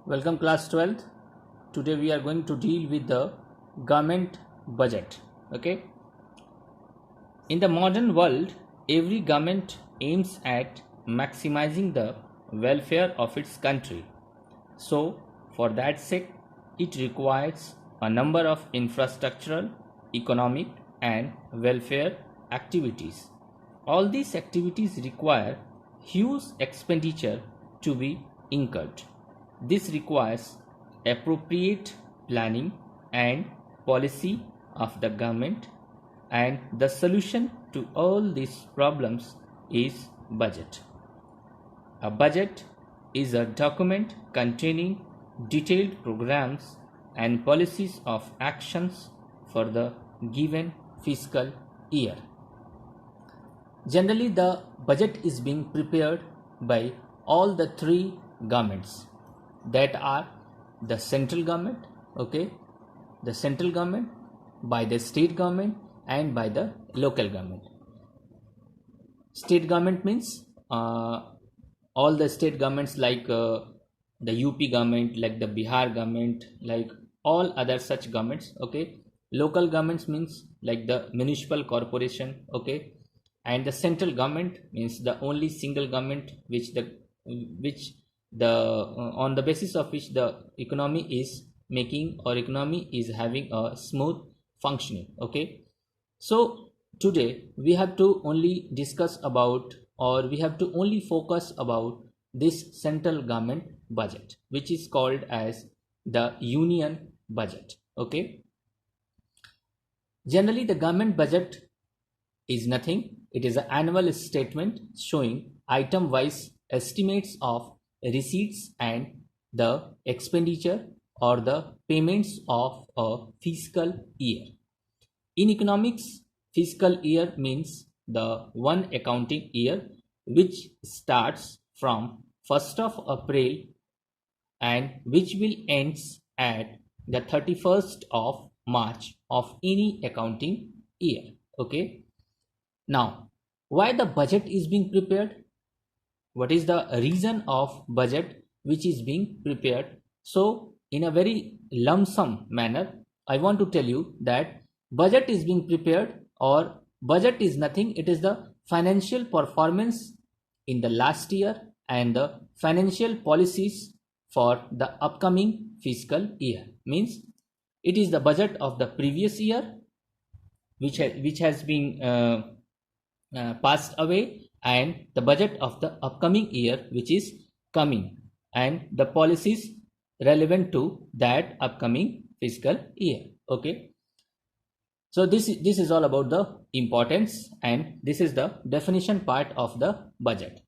Welcome class 12th. Today we are going to deal with the government budget. Okay. In the modern world, every government aims at maximizing the welfare of its country. So, for that sake, it requires a number of infrastructural, economic, and welfare activities. All these activities require huge expenditure to be incurred. This requires appropriate planning and policy of the government, and the solution to all these problems is budget. A budget is a document containing detailed programs and policies of actions for the given fiscal year. Generally, the budget is being prepared by all the three governments, that are the central government, the central government, by the state government, and by the local government. State government means all the state governments like the UP government, like the Bihar government, like all other such governments. Local governments means like the municipal corporation. And the central government means the only single government which on the basis of which the economy is making, or economy is having a smooth functioning. So today we have to only discuss about, or we have to only focus about this central government budget, which is called as the union budget. Generally, the government budget is nothing. It is an annual statement showing item wise estimates of receipts and the expenditure or the payments of a fiscal year. In economics, fiscal year means the one accounting year which starts from 1st of April and which will ends at the 31st of March of any accounting year. Now, why the budget is being prepared? What is the reason of budget which is being prepared? So, in a very lump sum manner, I want to tell you that budget is being prepared, or budget is nothing. It is the financial performance in the last year and the financial policies for the upcoming fiscal year. Means it is the budget of the previous year which has been passed away, and the budget of the upcoming year which is coming, and the policies relevant to that upcoming fiscal year. So this is all about the importance, and this is the definition part of the budget.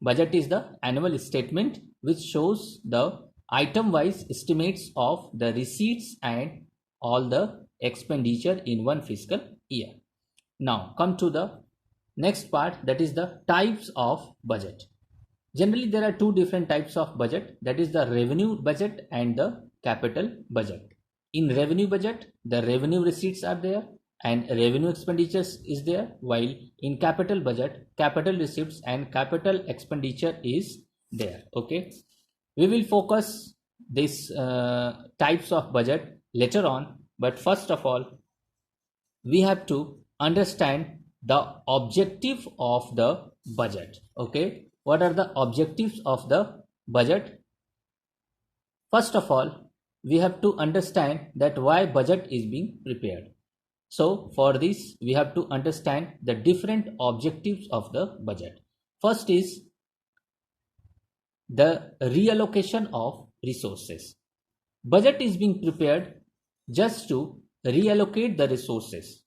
Budget is the annual statement which shows the item wise estimates of the receipts and all the expenditure in one fiscal year. Now come to the next part, that is the types of budget. Generally, there are two different types of budget, that is the revenue budget and the capital budget. In revenue budget, the revenue receipts are there and revenue expenditures is there, while in capital budget, capital receipts and capital expenditure is there. We will focus these types of budget later on, but first of all, we have to understand the objective of the budget. What are the objectives of the budget? First of all, we have to understand that why budget is being prepared. So for this, we have to understand the different objectives of the budget. First is the reallocation of resources. Budget is being prepared just to reallocate the resources.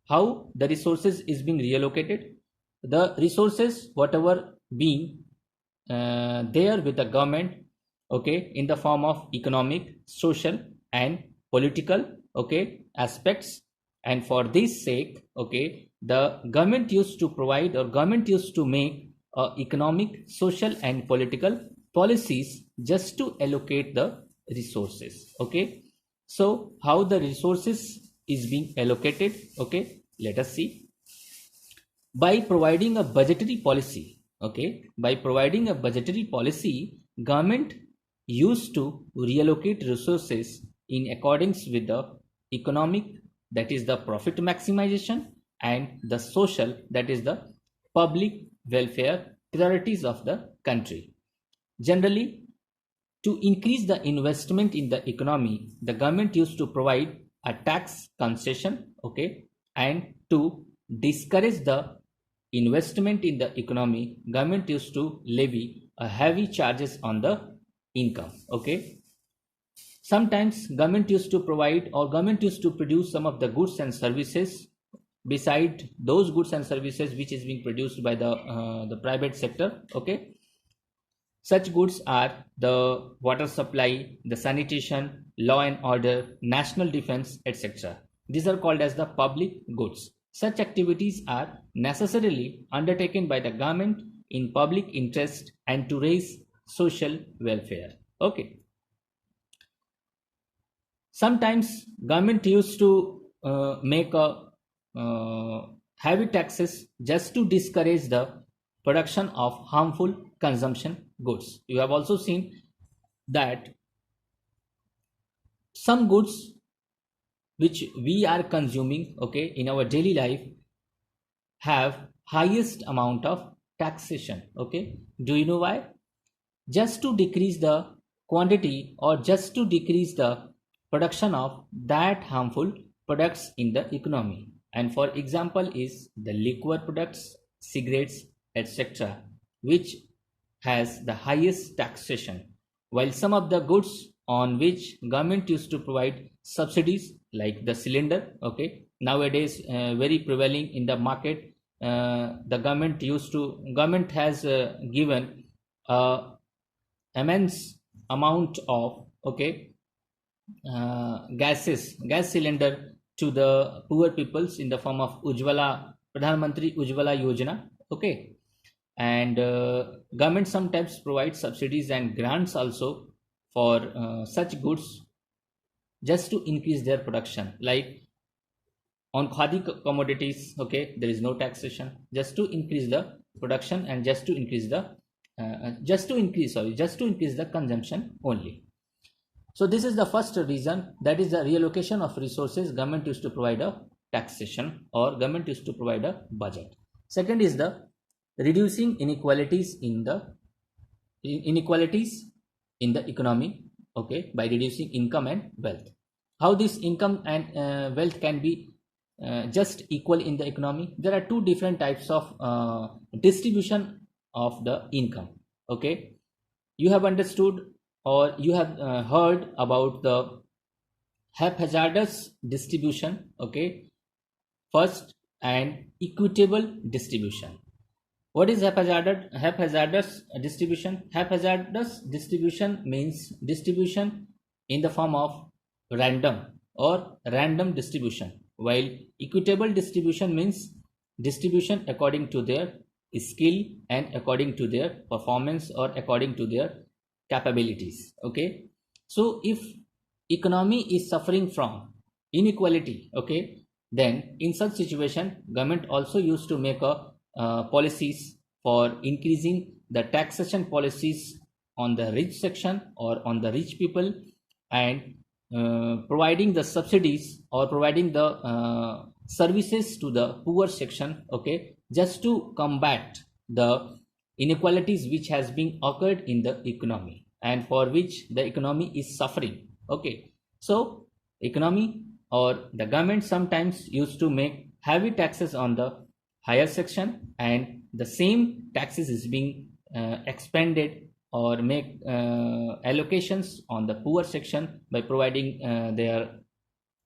How the resources is being reallocated? The resources whatever being there with the government, in the form of economic, social and political aspects, and for this sake the government used to provide, or government used to make economic, social and political policies just to allocate the resources. So how the resources is being allocated? Let us see. By providing a budgetary policy, by providing a budgetary policy, government used to reallocate resources in accordance with the economic, that is the profit maximization, and the social, that is the public welfare priorities of the country. Generally, to increase the investment in the economy, the government used to provide a tax concession, okay, and to discourage the investment in the economy, government used to levy a heavy charges on the income, okay. Sometimes government used to provide, or government used to produce some of the goods and services beside those goods and services which is being produced by the private sector, okay. Such goods are the water supply, the sanitation, law and order, national defense, etc. These are called as the public goods. Such activities are necessarily undertaken by the government in public interest and to raise social welfare. Okay. Sometimes government used to make a heavy taxes just to discourage the production of harmful consumption goods. You have also seen that some goods which we are consuming, okay, in our daily life have highest amount of taxation, okay. Do you know why? Just to decrease the quantity, or just to decrease the production of that harmful products in the economy. And for example is the liquor products, cigarettes, etc., which has the highest taxation, while some of the goods on which government used to provide subsidies, like the cylinder, okay, nowadays very prevailing in the market. The government has given immense amount of, okay, gas cylinder to the poor peoples in the form of Ujjwala, Pradhan Mantri Ujjwala Yojana, okay. And government sometimes provides subsidies and grants also for such goods just to increase their production, like on khadi commodities, okay, there is no taxation, just to increase the production and just to increase the consumption only. So this is the first reason, that is the reallocation of resources. Government used to provide a taxation, or government used to provide a budget. Second is the reducing inequalities in the economy, okay, by reducing income and wealth. How this income and wealth can be just equal in the economy? There are two different types of distribution of the income, okay. You have understood, or you have heard about the haphazardous distribution, okay, first, and equitable distribution. What is haphazardous distribution? Haphazardous distribution means distribution in the form of random or random distribution, while equitable distribution means distribution according to their skill and according to their performance or according to their capabilities, okay. So if economy is suffering from inequality, okay, then in such situation government also used to make a policies for increasing the taxation policies on the rich section or on the rich people, and providing the subsidies or providing the services to the poor section, okay, just to combat the inequalities which has been occurred in the economy and for which the economy is suffering, okay. So economy or the government sometimes used to make heavy taxes on the higher section, and the same taxes is being expended or make allocations on the poor section by providing their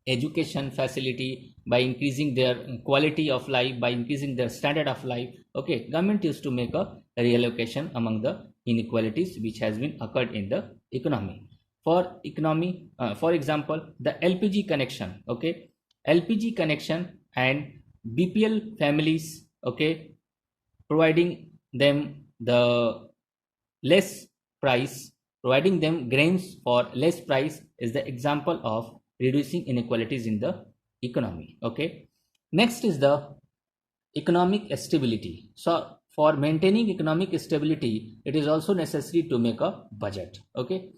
education facility, by increasing their quality of life, by increasing their standard of life, okay. Government used to make a reallocation among the inequalities which has been occurred in the economy. For economy, for example, the LPG connection, okay, LPG connection and BPL families, okay, providing them the less price, providing them grains for less price is the example of reducing inequalities in the economy, okay. Next is the economic stability. So for maintaining economic stability, it is also necessary to make a budget, okay.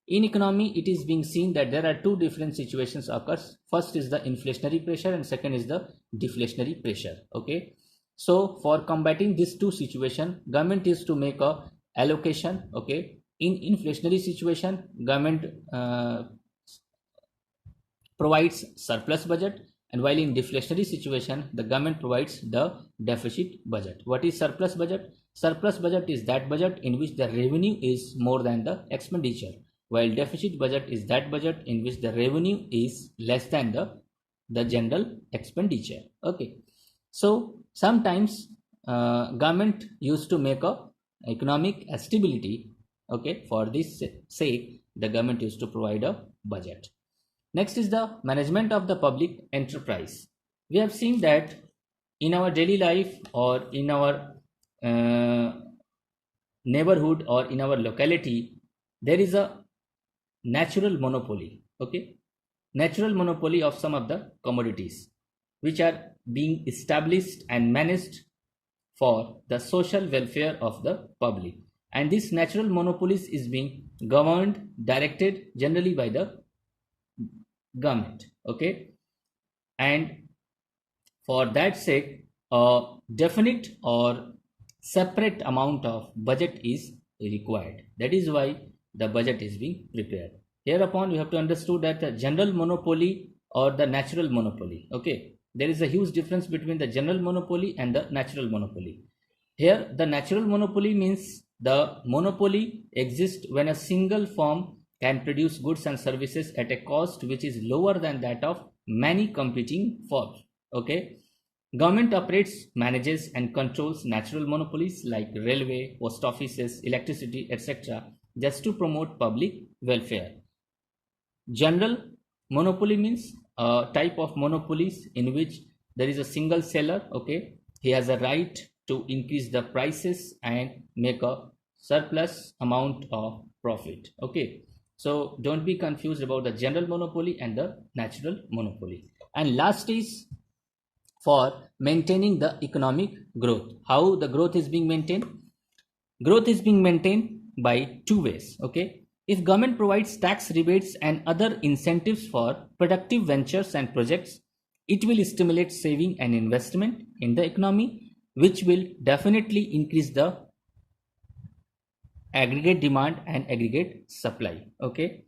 In economy, it is being seen that there are two different situations occurs. First is the inflationary pressure and second is the deflationary pressure. Okay. So for combating these two situation, government is to make a allocation. Okay. In inflationary situation, government provides surplus budget, and while in deflationary situation the government provides the deficit budget. What is surplus budget? Surplus budget is that budget in which the revenue is more than the expenditure, while deficit budget is that budget in which the revenue is less than the general expenditure. Okay, so sometimes government used to make a economic stability. Okay, for this sake the government used to provide a budget. Next is the management of the public enterprise. We have seen that in our daily life or in our neighborhood or in our locality, there is a natural monopoly. Okay, natural monopoly of some of the commodities which are being established and managed for the social welfare of the public. And this natural monopolies is being governed, directed generally by the government. Okay, and for that sake a definite or separate amount of budget is required. That is why the budget is being prepared. Hereupon you have to understand that the general monopoly or the natural monopoly. Okay, there is a huge difference between the general monopoly and the natural monopoly. Here the natural monopoly means the monopoly exists when a single firm can produce goods and services at a cost which is lower than that of many competing firms. Okay, government operates, manages and controls natural monopolies like railway, post offices, electricity, etc. just to promote public welfare. General monopoly means a type of monopolies in which there is a single seller. Okay, he has a right to increase the prices and make a surplus amount of profit. Okay, so don't be confused about the general monopoly and the natural monopoly. And last is for maintaining the economic growth. How the growth is being maintained? Growth is being maintained by two ways. Okay, if government provides tax rebates and other incentives for productive ventures and projects, it will stimulate saving and investment in the economy, which will definitely increase the aggregate demand and aggregate supply. Okay,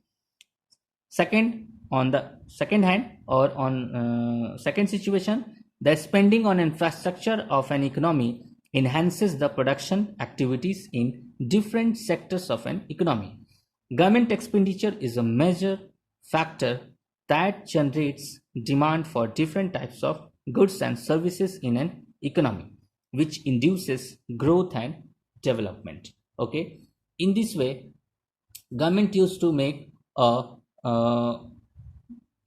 second, on the second hand or on second situation, the spending on infrastructure of an economy enhances the production activities in different sectors of an economy. Government expenditure is a major factor that generates demand for different types of goods and services in an economy, which induces growth and development. Okay, in this way government used to make a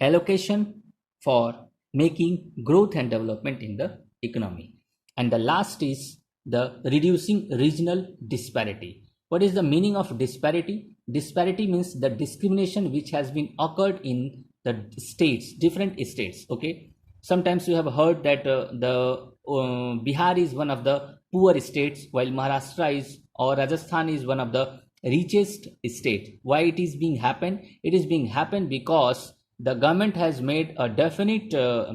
allocation for making growth and development in the economy. And the last is the reducing regional disparity. What is the meaning of disparity? Disparity means the discrimination which has been occurred in the states, different states. Okay, sometimes you have heard that the Bihar is one of the poor states, while Maharashtra is or Rajasthan is one of the richest state. Why it is being happened? It is being happened because the government has made a definite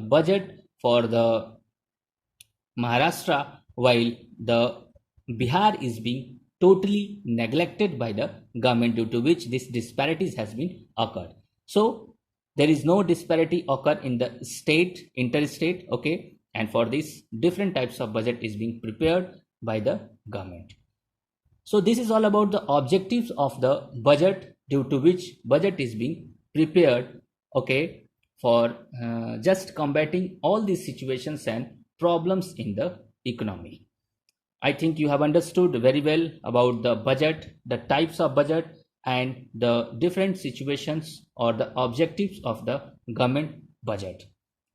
budget for the Maharashtra, while the Bihar is being totally neglected by the government, due to which this disparities has been occurred. So there is no disparity occur in the state, interstate. Okay, and for this different types of budget is being prepared by the government. So this is all about the objectives of the budget, due to which budget is being prepared. Okay, for just combating all these situations and problems in the economy. I think you have understood very well about the budget, the types of budget, and the different situations or the objectives of the government budget.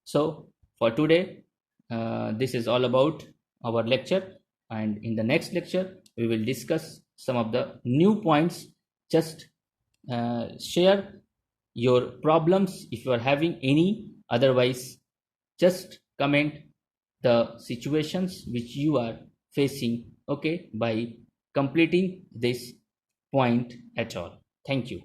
So for today, this is all about our lecture, and in the next lecture we will discuss some of the new points. Just share your problems if you are having any. Otherwise, just comment the situations which you are facing, okay, by completing this point at all. Thank you.